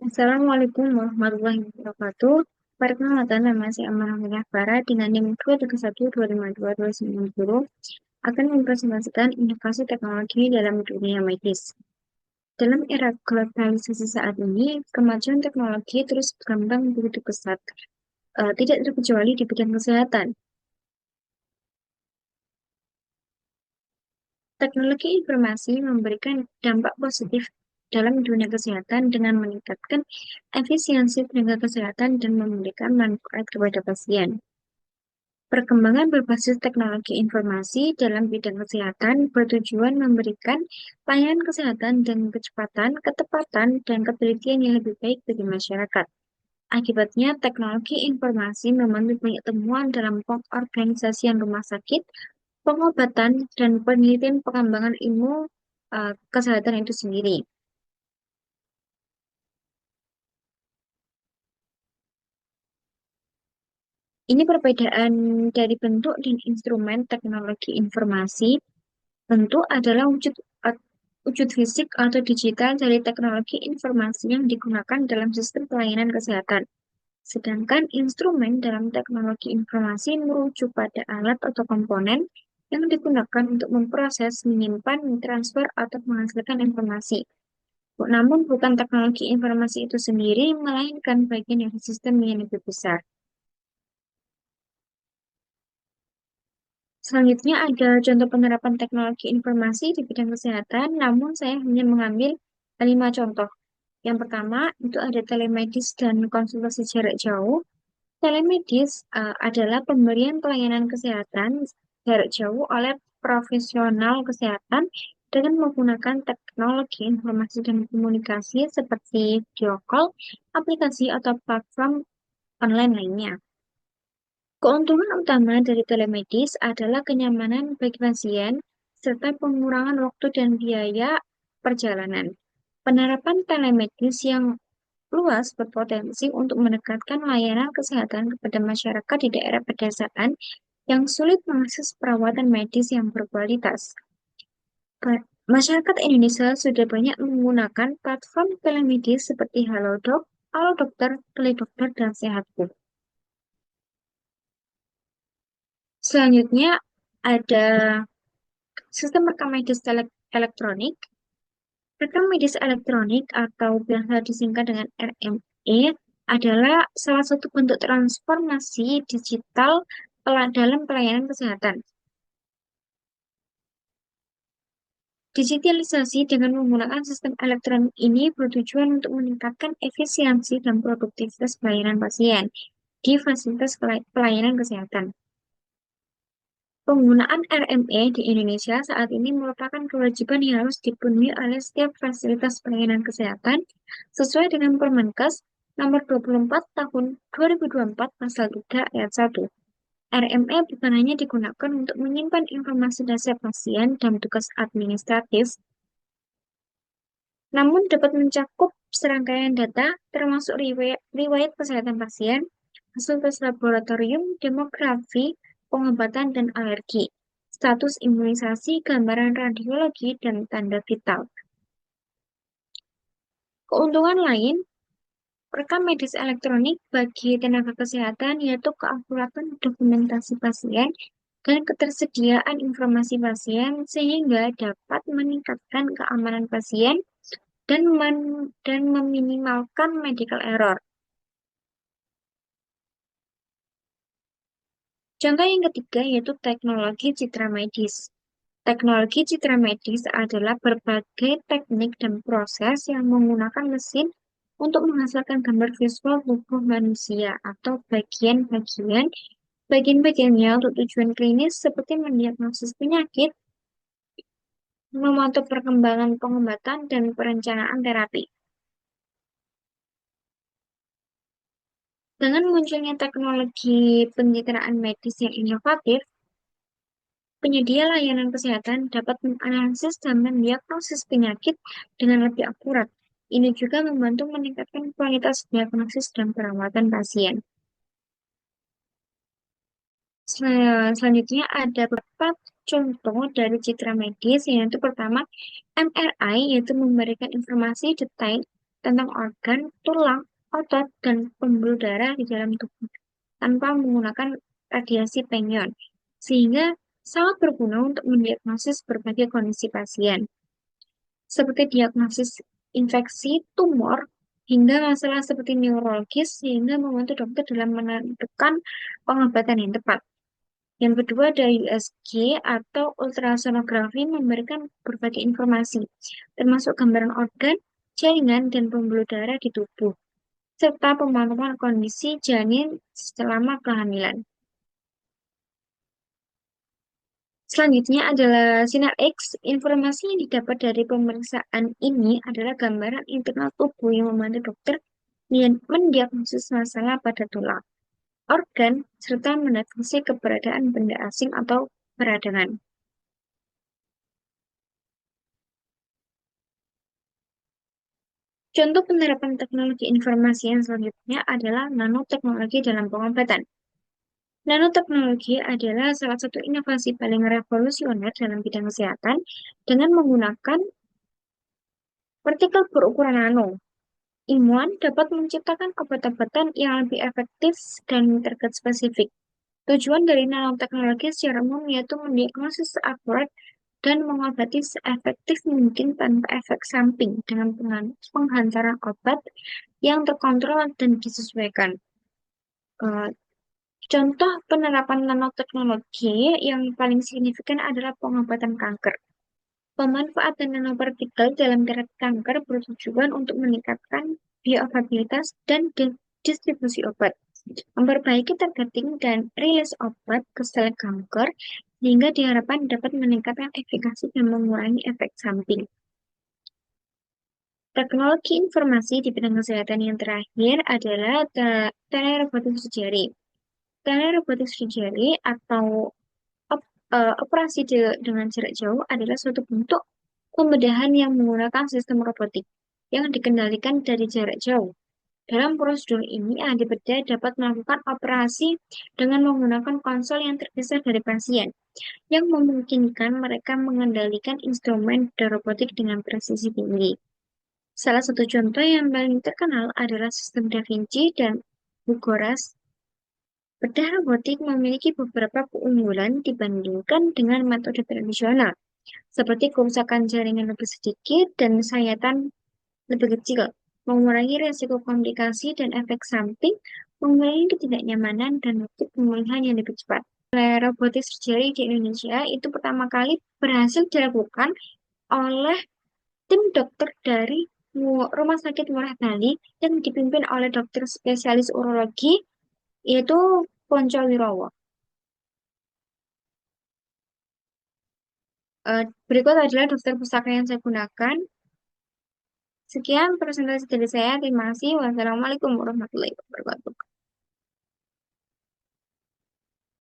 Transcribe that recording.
Assalamualaikum warahmatullahi wabarakatuh. Perkenalkan, nama saya Amanah Farah dengan NIM 231252290 akan mempresentasikan inovasi teknologi dalam dunia medis. Dalam era globalisasi saat ini, kemajuan teknologi terus berkembang begitu pesat, tidak terkecuali di bidang kesehatan. Teknologi informasi memberikan dampak positif dalam dunia kesehatan dengan meningkatkan efisiensi tenaga kesehatan dan memberikan manfaat kepada pasien. Perkembangan berbasis teknologi informasi dalam bidang kesehatan bertujuan memberikan layanan kesehatan dengan kecepatan, ketepatan, dan ketelitian yang lebih baik bagi masyarakat. Akibatnya, teknologi informasi membantu banyak temuan dalam pengorganisasian rumah sakit, pengobatan, dan penelitian pengembangan ilmu kesehatan itu sendiri. Ini perbedaan dari bentuk dan instrumen teknologi informasi. Bentuk adalah wujud fisik atau digital dari teknologi informasi yang digunakan dalam sistem pelayanan kesehatan. Sedangkan instrumen dalam teknologi informasi merujuk pada alat atau komponen yang digunakan untuk memproses, menyimpan, mentransfer, atau menghasilkan informasi. Namun bukan teknologi informasi itu sendiri, melainkan bagian dari sistem yang lebih besar. Selanjutnya ada contoh penerapan teknologi informasi di bidang kesehatan, namun saya hanya mengambil 5 contoh. Yang pertama, itu ada telemedis dan konsultasi jarak jauh. Telemedis adalah pemberian pelayanan kesehatan jarak jauh oleh profesional kesehatan dengan menggunakan teknologi informasi dan komunikasi seperti video call, aplikasi atau platform online lainnya. Keuntungan utama dari telemedis adalah kenyamanan bagi pasien serta pengurangan waktu dan biaya perjalanan. Penerapan telemedis yang luas berpotensi untuk mendekatkan layanan kesehatan kepada masyarakat di daerah pedesaan yang sulit mengakses perawatan medis yang berkualitas. Masyarakat Indonesia sudah banyak menggunakan platform telemedis seperti Halodoc, Halo Dokter, Teledokter, dan Sehatku. Selanjutnya ada sistem rekam medis elektronik. Rekam medis elektronik atau biasa disingkat dengan RME adalah salah satu bentuk transformasi digital dalam pelayanan kesehatan. Digitalisasi dengan menggunakan sistem elektronik ini bertujuan untuk meningkatkan efisiensi dan produktivitas pelayanan pasien di fasilitas pelayanan kesehatan. Penggunaan RME di Indonesia saat ini merupakan kewajiban yang harus dipenuhi oleh setiap fasilitas pelayanan kesehatan sesuai dengan Permenkes nomor 24 tahun 2024 pasal 3 ayat 1. RME bukan hanya digunakan untuk menyimpan informasi dasar pasien dan tugas administratif, namun dapat mencakup serangkaian data termasuk riwayat kesehatan pasien, hasil tes laboratorium, demografi, pengobatan dan alergi, status imunisasi, gambaran radiologi, dan tanda vital. Keuntungan lain, rekam medis elektronik bagi tenaga kesehatan yaitu keakuratan dokumentasi pasien dan ketersediaan informasi pasien sehingga dapat meningkatkan keamanan pasien dan meminimalkan medical error. Contoh yang ketiga yaitu teknologi citra medis. Teknologi citra medis adalah berbagai teknik dan proses yang menggunakan mesin untuk menghasilkan gambar visual tubuh manusia atau bagian-bagiannya untuk tujuan klinis seperti mendiagnosis penyakit, memantau perkembangan pengobatan, dan perencanaan terapi. Dengan munculnya teknologi pencitraan medis yang inovatif, penyedia layanan kesehatan dapat menganalisis dan mendiagnosis penyakit dengan lebih akurat. Ini juga membantu meningkatkan kualitas diagnosis dan perawatan pasien. Selanjutnya ada beberapa contoh dari citra medis, yaitu pertama MRI, yaitu memberikan informasi detail tentang organ, tulang, otot, dan pembuluh darah di dalam tubuh tanpa menggunakan radiasi penion, sehingga sangat berguna untuk mendiagnosis berbagai kondisi pasien, seperti diagnosis infeksi, tumor, hingga masalah seperti neurologis, sehingga membantu dokter dalam menentukan pengobatan yang tepat. Yang kedua ada USG atau ultrasonografi memberikan berbagai informasi, termasuk gambaran organ, jaringan, dan pembuluh darah di tubuh, serta pemantauan kondisi janin selama kehamilan. Selanjutnya adalah sinar X. Informasi yang didapat dari pemeriksaan ini adalah gambaran internal tubuh yang membantu dokter mendiagnosis masalah pada tulang, organ, serta mendeteksi keberadaan benda asing atau peradangan. Contoh penerapan teknologi informasi yang selanjutnya adalah nanoteknologi dalam pengobatan. Nanoteknologi adalah salah satu inovasi paling revolusioner dalam bidang kesehatan dengan menggunakan partikel berukuran nano. Ilmuwan dapat menciptakan obat-obatan yang lebih efektif dan target spesifik. Tujuan dari nanoteknologi secara umum yaitu mendiagnosis akurat dan mengobati seefektif mungkin tanpa efek samping dengan penghantaran obat yang terkontrol dan disesuaikan. Eh, Contoh penerapan nanoteknologi yang paling signifikan adalah pengobatan kanker. Pemanfaatan nanopartikel dalam terapi kanker bertujuan untuk meningkatkan bioavailabilitas dan distribusi obat, memperbaiki targeting dan rilis obat ke sel kanker, sehingga diharapkan dapat meningkatkan efikasi dan mengurangi efek samping. Teknologi informasi di bidang kesehatan yang terakhir adalah telerobotik surgery. Telerobotik surgery atau operasi dengan jarak jauh adalah suatu bentuk pembedahan yang menggunakan sistem robotik yang dikendalikan dari jarak jauh. Dalam prosedur ini, ahli bedah dapat melakukan operasi dengan menggunakan konsol yang terpisah dari pasien, yang memungkinkan mereka mengendalikan instrumen dan robotik dengan presisi tinggi. Salah satu contoh yang paling terkenal adalah sistem Da Vinci dan Bugoras. Bedah robotik memiliki beberapa keunggulan dibandingkan dengan metode tradisional, seperti kerusakan jaringan lebih sedikit dan sayatan lebih kecil, mengurangi risiko komplikasi dan efek samping, mengurangi ketidaknyamanan dan waktu pemulihan yang lebih cepat. Robotik surgery di Indonesia itu pertama kali berhasil dilakukan oleh tim dokter dari Rumah Sakit Murah Bali yang dipimpin oleh dokter spesialis urologi yaitu Ponco Wirowo. Berikut adalah daftar pustaka yang saya gunakan. Sekian presentasi dari saya. Terima kasih. Wassalamualaikum warahmatullahi wabarakatuh.